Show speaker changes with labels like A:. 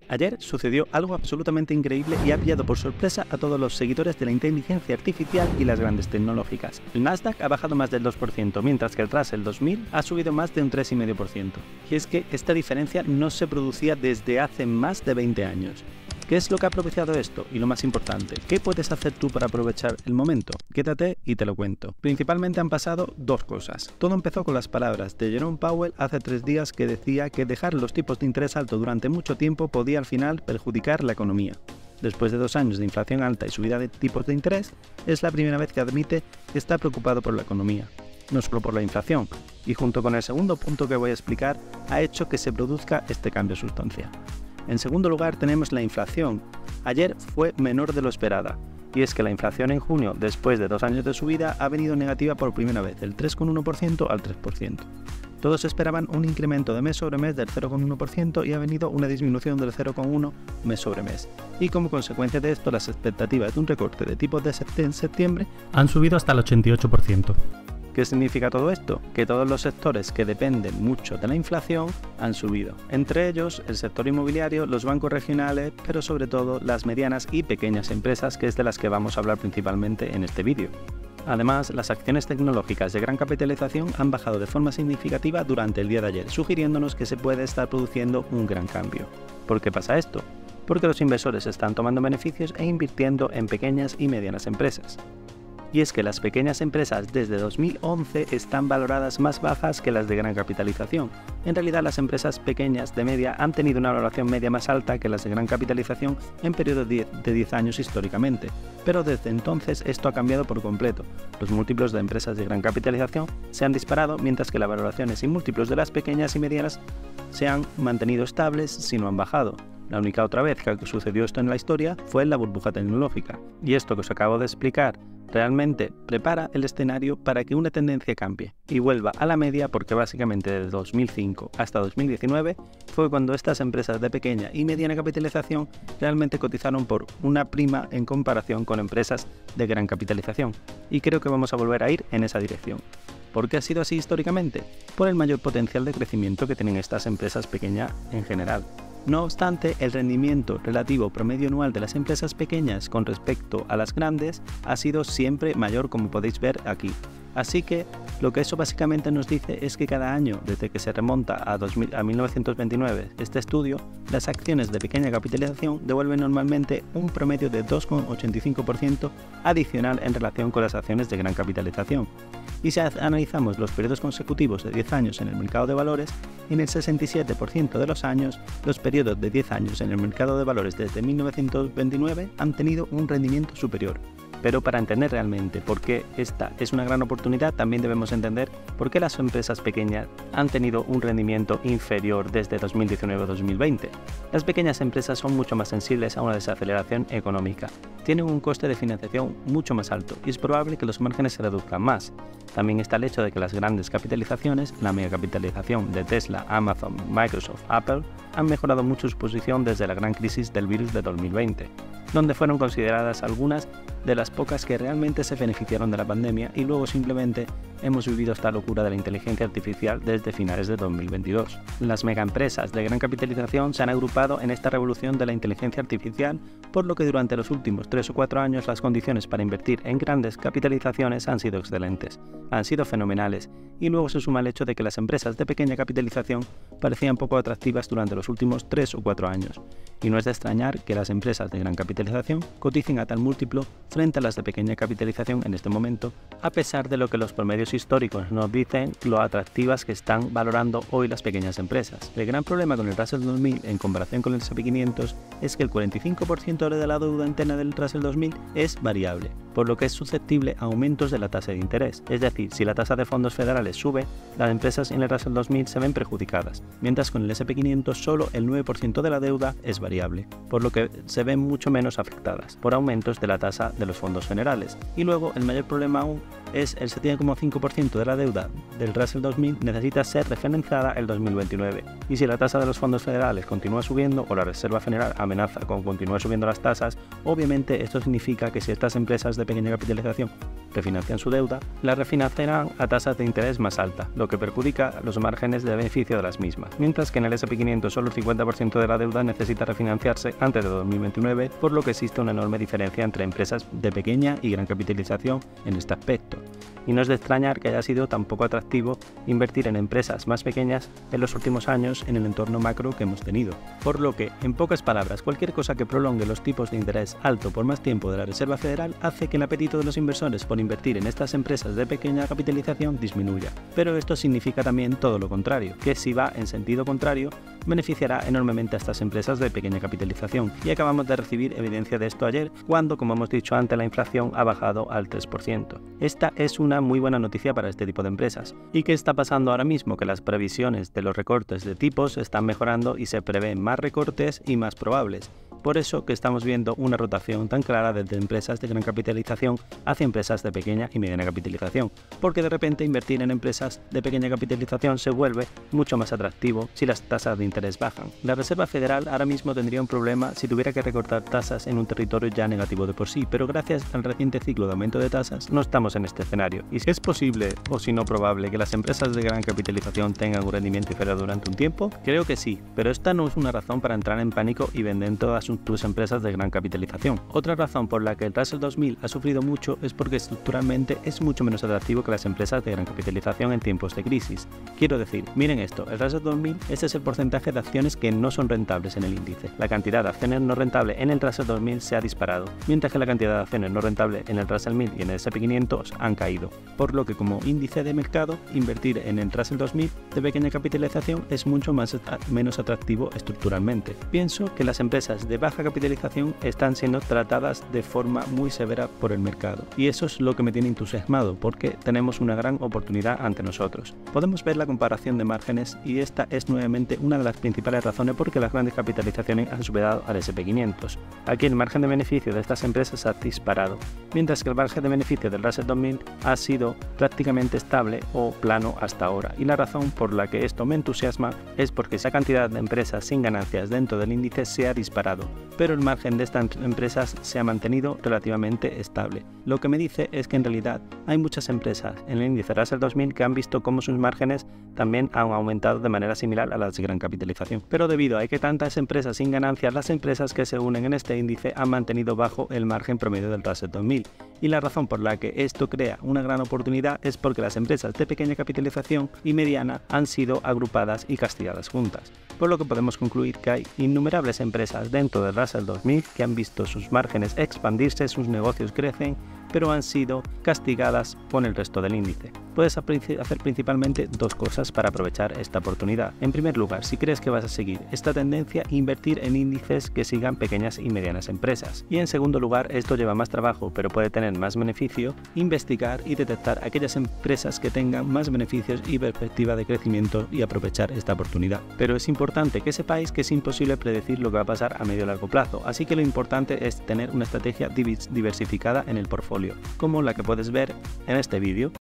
A: Ayer sucedió algo absolutamente increíble y ha pillado por sorpresa a todos los seguidores de la inteligencia artificial y las grandes tecnológicas. El Nasdaq ha bajado más del 2%, mientras que el Russell 2000 ha subido más de un 3,5%. Y es que esta diferencia no se producía desde hace más de 20 años. ¿Qué es lo que ha propiciado esto? Y lo más importante, ¿qué puedes hacer tú para aprovechar el momento? Quédate y te lo cuento. Principalmente han pasado dos cosas. Todo empezó con las palabras de Jerome Powell hace 3 días que decía que dejar los tipos de interés altos durante mucho tiempo podía al final perjudicar la economía. Después de 2 años de inflación alta y subida de tipos de interés, es la primera vez que admite que está preocupado por la economía. No solo por la inflación, y junto con el segundo punto que voy a explicar, ha hecho que se produzca este cambio sustancial. En segundo lugar tenemos la inflación. Ayer fue menor de lo esperada, y es que la inflación en junio, después de 2 años de subida, ha venido negativa por primera vez, del 3,1% al 3%. Todos esperaban un incremento de mes sobre mes del 0,1% y ha venido una disminución del 0,1 mes sobre mes. Y como consecuencia de esto, las expectativas de un recorte de tipos en septiembre han subido hasta el 88%. ¿Qué significa todo esto? Que todos los sectores que dependen mucho de la inflación han subido. Entre ellos, el sector inmobiliario, los bancos regionales, pero sobre todo las medianas y pequeñas empresas, que es de las que vamos a hablar principalmente en este vídeo. Además, las acciones tecnológicas de gran capitalización han bajado de forma significativa durante el día de ayer, sugiriéndonos que se puede estar produciendo un gran cambio. ¿Por qué pasa esto? Porque los inversores están tomando beneficios e invirtiendo en pequeñas y medianas empresas. Y es que las pequeñas empresas desde 2011 están valoradas más bajas que las de gran capitalización. En realidad, las empresas pequeñas de media han tenido una valoración media más alta que las de gran capitalización en periodos de 10 años históricamente. Pero desde entonces esto ha cambiado por completo. Los múltiplos de empresas de gran capitalización se han disparado, mientras que las valoraciones y múltiplos de las pequeñas y medianas se han mantenido estables si no han bajado. La única otra vez que sucedió esto en la historia fue en la burbuja tecnológica. Y esto que os acabo de explicar realmente prepara el escenario para que una tendencia cambie y vuelva a la media, porque básicamente desde 2005 hasta 2019 fue cuando estas empresas de pequeña y mediana capitalización realmente cotizaron por una prima en comparación con empresas de gran capitalización. Y creo que vamos a volver a ir en esa dirección. ¿Por qué ha sido así históricamente? Por el mayor potencial de crecimiento que tienen estas empresas pequeñas en general. No obstante, el rendimiento relativo promedio anual de las empresas pequeñas con respecto a las grandes ha sido siempre mayor, como podéis ver aquí. Así que lo que eso básicamente nos dice es que cada año, desde que se remonta a 1929 este estudio, las acciones de pequeña capitalización devuelven normalmente un promedio de 2,85% adicional en relación con las acciones de gran capitalización. Y si analizamos los periodos consecutivos de 10 años en el mercado de valores, en el 67% de los años, los periodos de 10 años en el mercado de valores desde 1929 han tenido un rendimiento superior. Pero para entender realmente por qué esta es una gran oportunidad, también debemos entender por qué las empresas pequeñas han tenido un rendimiento inferior desde 2019 a 2020. Las pequeñas empresas son mucho más sensibles a una desaceleración económica, tienen un coste de financiación mucho más alto y es probable que los márgenes se reduzcan más. También está el hecho de que las grandes capitalizaciones, la megacapitalización de Tesla, Amazon, Microsoft, Apple, han mejorado mucho su posición desde la gran crisis del virus de 2020, donde fueron consideradas algunas de las pocas que realmente se beneficiaron de la pandemia, y luego simplemente hemos vivido esta locura de la inteligencia artificial desde finales de 2022. Las megaempresas de gran capitalización se han agrupado en esta revolución de la inteligencia artificial, por lo que durante los últimos 3 o 4 años las condiciones para invertir en grandes capitalizaciones han sido excelentes, han sido fenomenales, y luego se suma el hecho de que las empresas de pequeña capitalización parecían poco atractivas durante los últimos 3 o 4 años, y no es de extrañar que las empresas de gran capitalización coticen a tal múltiplo frente a las de pequeña capitalización en este momento, a pesar de lo que los promedios históricos nos dicen lo atractivas que están valorando hoy las pequeñas empresas. El gran problema con el Russell 2000 en comparación con el S&P 500 es que el 45% de la deuda interna del Russell 2000 es variable, por lo que es susceptible a aumentos de la tasa de interés. Es decir, si la tasa de fondos federales sube, las empresas en el Russell 2000 se ven perjudicadas, mientras con el S&P 500 solo el 9% de la deuda es variable, por lo que se ven mucho menos afectadas por aumentos de la tasa de los fondos generales. Y luego el mayor problema aún es el 7,5% de la deuda del Russell 2000 necesita ser refinanciada el 2029, y si la tasa de los fondos federales continúa subiendo o la Reserva Federal amenaza con continuar subiendo las tasas, obviamente esto significa que si estas empresas de pequeña capitalización refinancian su deuda, la refinanciarán a tasas de interés más altas, lo que perjudica los márgenes de beneficio de las mismas, mientras que en el S&P 500 solo el 50% de la deuda necesita refinanciarse antes de 2029, por lo que existe una enorme diferencia entre empresas de pequeña y gran capitalización en este aspecto. Y no es de extrañar que haya sido tan poco atractivo invertir en empresas más pequeñas en los últimos años en el entorno macro que hemos tenido. Por lo que, en pocas palabras, cualquier cosa que prolongue los tipos de interés alto por más tiempo de la Reserva Federal hace que el apetito de los inversores por invertir en estas empresas de pequeña capitalización disminuya. Pero esto significa también todo lo contrario, que si va en sentido contrario, beneficiará enormemente a estas empresas de pequeña capitalización, y acabamos de recibir evidencia de esto ayer, cuando, como hemos dicho antes, la inflación ha bajado al 3%. Esta es una muy buena noticia para este tipo de empresas. ¿Y qué está pasando ahora mismo? Que las previsiones de los recortes de tipos están mejorando y se prevén más recortes y más probables. Por eso que estamos viendo una rotación tan clara desde empresas de gran capitalización hacia empresas de pequeña y mediana capitalización, porque de repente invertir en empresas de pequeña capitalización se vuelve mucho más atractivo si las tasas de interés bajan. La Reserva Federal ahora mismo tendría un problema si tuviera que recortar tasas en un territorio ya negativo de por sí, pero gracias al reciente ciclo de aumento de tasas no estamos en este escenario. Y si es posible, o si no probable, que las empresas de gran capitalización tengan un rendimiento inferior durante un tiempo, creo que sí, pero esta no es una razón para entrar en pánico y vender todas tus empresas de gran capitalización. Otra razón por la que el Russell 2000 ha sufrido mucho es porque estructuralmente es mucho menos atractivo que las empresas de gran capitalización en tiempos de crisis. Quiero decir, miren esto, el Russell 2000 es el porcentaje de acciones que no son rentables en el índice. La cantidad de acciones no rentables en el Russell 2000 se ha disparado, mientras que la cantidad de acciones no rentables en el Russell 1000 y en el S&P 500 han caído, por lo que como índice de mercado, invertir en el Russell 2000 de pequeña capitalización es mucho menos atractivo estructuralmente. Pienso que las empresas de baja capitalización están siendo tratadas de forma muy severa por el mercado, y eso es lo que me tiene entusiasmado, porque tenemos una gran oportunidad ante nosotros. Podemos ver la comparación de márgenes, y esta es nuevamente una de las principales razones por que las grandes capitalizaciones han superado al S&P 500. Aquí el margen de beneficio de estas empresas ha disparado, mientras que el margen de beneficio del Russell 2000 ha sido prácticamente estable o plano hasta ahora, y la razón por la que esto me entusiasma es porque esa cantidad de empresas sin ganancias dentro del índice se ha disparado, pero el margen de estas empresas se ha mantenido relativamente estable. Lo que me dice es que en realidad hay muchas empresas en el índice Russell 2000 que han visto cómo sus márgenes también han aumentado de manera similar a las de gran capitalización. Pero debido a que tantas empresas sin ganancias, las empresas que se unen en este índice han mantenido bajo el margen promedio del Russell 2000. Y la razón por la que esto crea una gran oportunidad es porque las empresas de pequeña capitalización y mediana han sido agrupadas y castigadas juntas, por lo que podemos concluir que hay innumerables empresas dentro del Russell 2000 que han visto sus márgenes expandirse, sus negocios crecen, pero han sido castigadas con el resto del índice. Puedes hacer principalmente dos cosas para aprovechar esta oportunidad. En primer lugar, si crees que vas a seguir esta tendencia, invertir en índices que sigan pequeñas y medianas empresas. Y en segundo lugar, esto lleva más trabajo, pero puede tener más beneficio, investigar y detectar aquellas empresas que tengan más beneficios y perspectiva de crecimiento y aprovechar esta oportunidad. Pero es importante que sepáis que es imposible predecir lo que va a pasar a medio y largo plazo, así que lo importante es tener una estrategia diversificada en el portfolio, como la que puedes ver en este vídeo.